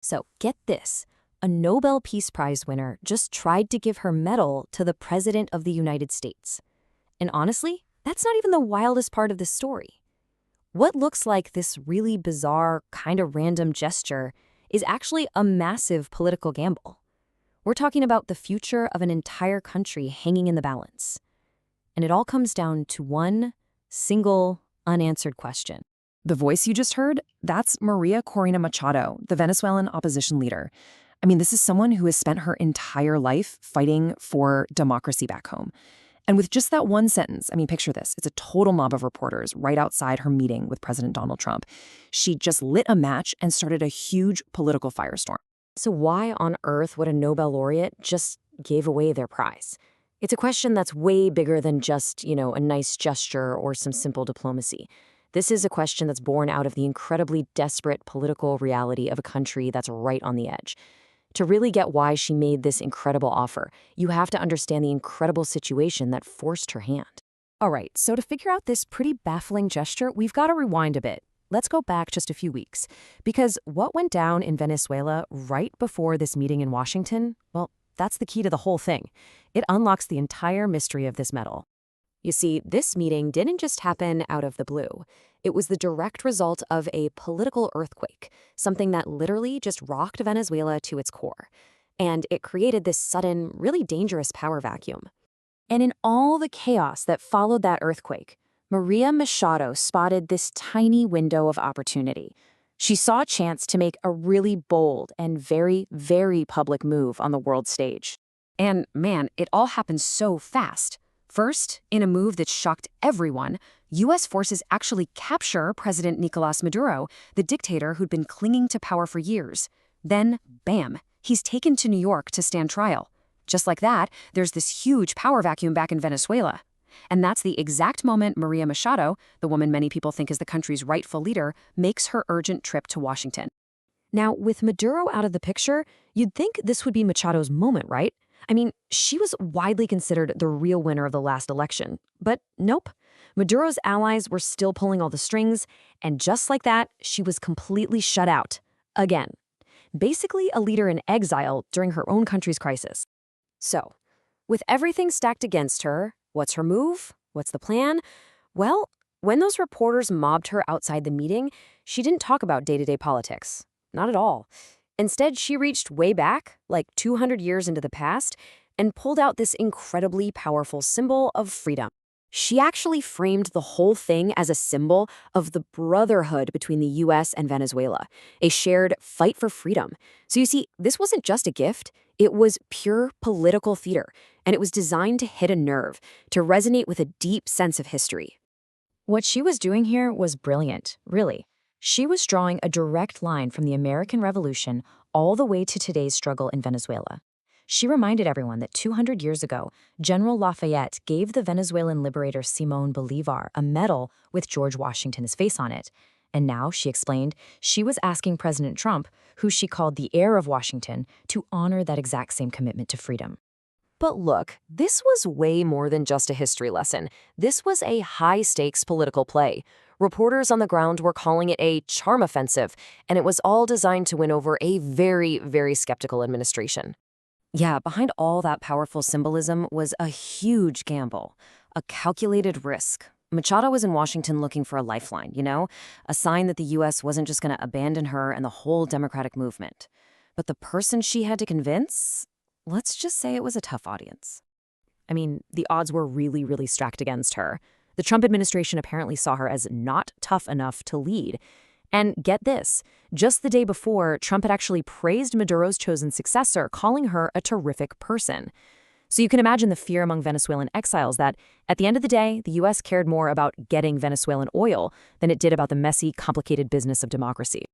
So get this. A Nobel Peace Prize winner just tried to give her medal to the President of the United States. And honestly, that's not even the wildest part of this story. What looks like this really bizarre, kind of random gesture is actually a massive political gamble. We're talking about the future of an entire country hanging in the balance. And it all comes down to one single, unanswered question. The voice you just heard, that's Maria Corina Machado, the Venezuelan opposition leader. I mean, this is someone who has spent her entire life fighting for democracy back home. And with just that one sentence, I mean, picture this. It's a total mob of reporters right outside her meeting with President Donald Trump. She just lit a match and started a huge political firestorm. So why on earth would a Nobel laureate just give away their prize? It's a question that's way bigger than just, a nice gesture or some simple diplomacy. This is a question that's born out of the incredibly desperate political reality of a country that's right on the edge. To really get why she made this incredible offer, you have to understand the incredible situation that forced her hand. All right, so to figure out this pretty baffling gesture, we've got to rewind a bit. Let's go back just a few weeks. Because what went down in Venezuela right before this meeting in Washington, well, that's the key to the whole thing. It unlocks the entire mystery of this medal. You see, this meeting didn't just happen out of the blue. It was the direct result of a political earthquake, something that literally just rocked Venezuela to its core. And it created this sudden, really dangerous power vacuum. And in all the chaos that followed that earthquake, Maria Machado spotted this tiny window of opportunity. She saw a chance to make a really bold and very, very public move on the world stage. And man, it all happened so fast. First, in a move that shocked everyone, U.S. forces actually capture President Nicolas Maduro, the dictator who'd been clinging to power for years. Then, bam, he's taken to New York to stand trial. Just like that, there's this huge power vacuum back in Venezuela. And that's the exact moment Maria Machado, the woman many people think is the country's rightful leader, makes her urgent trip to Washington. Now, with Maduro out of the picture, you'd think this would be Machado's moment, right? I mean, she was widely considered the real winner of the last election. But nope. Maduro's allies were still pulling all the strings, and just like that, she was completely shut out. Again. Basically a leader in exile during her own country's crisis. So, with everything stacked against her, what's her move? What's the plan? Well, when those reporters mobbed her outside the meeting, she didn't talk about day-to-day politics. Not at all. Instead, she reached way back, like 200 years into the past, and pulled out this incredibly powerful symbol of freedom. She actually framed the whole thing as a symbol of the brotherhood between the U.S. and Venezuela, a shared fight for freedom. So you see, this wasn't just a gift, it was pure political theater, and it was designed to hit a nerve, to resonate with a deep sense of history. What she was doing here was brilliant, really. She was drawing a direct line from the American Revolution all the way to today's struggle in Venezuela. She reminded everyone that 200 years ago, General Lafayette gave the Venezuelan liberator Simón Bolívar a medal with George Washington's face on it. And now, she explained, she was asking President Trump, who she called the heir of Washington, to honor that exact same commitment to freedom. But look, this was way more than just a history lesson. This was a high-stakes political play. Reporters on the ground were calling it a charm offensive, and it was all designed to win over a very, very skeptical administration. Yeah, behind all that powerful symbolism was a huge gamble, a calculated risk. Machado was in Washington looking for a lifeline, a sign that the U.S. wasn't just going to abandon her and the whole democratic movement. But the person she had to convince, let's just say it was a tough audience. I mean, the odds were really, really stacked against her. The Trump administration apparently saw her as not tough enough to lead. And get this, just the day before, Trump had actually praised Maduro's chosen successor, calling her a terrific person. So you can imagine the fear among Venezuelan exiles that, at the end of the day, the U.S. cared more about getting Venezuelan oil than it did about the messy, complicated business of democracy.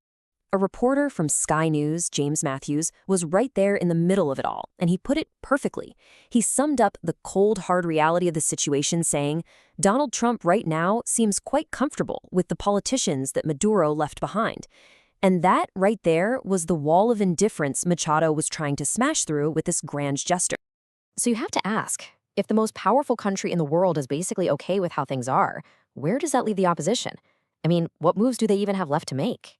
A reporter from Sky News, James Matthews, was right there in the middle of it all, and he put it perfectly. He summed up the cold, hard reality of the situation saying, Donald Trump right now seems quite comfortable with the politicians that Maduro left behind. And that right there was the wall of indifference Machado was trying to smash through with this grand gesture. So you have to ask, if the most powerful country in the world is basically okay with how things are, where does that leave the opposition? I mean, what moves do they even have left to make?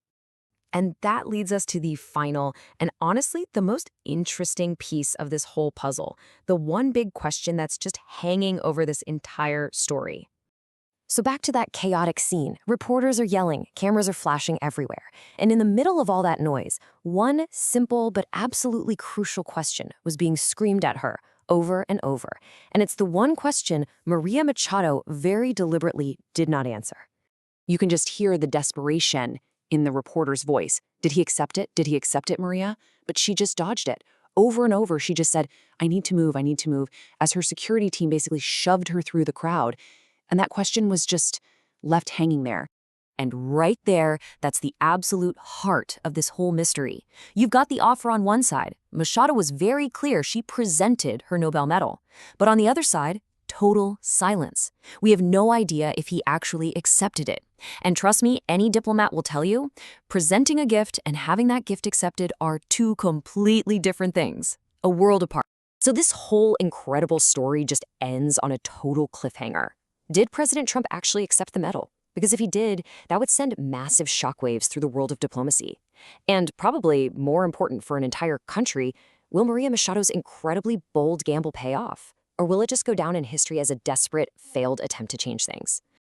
And that leads us to the final and honestly the most interesting piece of this whole puzzle, the one big question that's just hanging over this entire story. So back to that chaotic scene. Reporters are yelling, cameras are flashing everywhere. And in the middle of all that noise, one simple but absolutely crucial question was being screamed at her over and over. And it's the one question Maria Machado very deliberately did not answer. You can just hear the desperation in the reporter's voice. Did he accept it? Did he accept it, Maria? But she just dodged it. Over and over, she just said, I need to move, as her security team basically shoved her through the crowd. And that question was just left hanging there. And right there, that's the absolute heart of this whole mystery. You've got the offer on one side. Machado was very clear she presented her Nobel medal. But on the other side, total silence. We have no idea if he actually accepted it. And trust me, any diplomat will tell you, presenting a gift and having that gift accepted are two completely different things, a world apart. So this whole incredible story just ends on a total cliffhanger. Did President Trump actually accept the medal? Because if he did, that would send massive shockwaves through the world of diplomacy. And probably more important for an entire country, will Maria Machado's incredibly bold gamble pay off? Or will it just go down in history as a desperate, failed attempt to change things?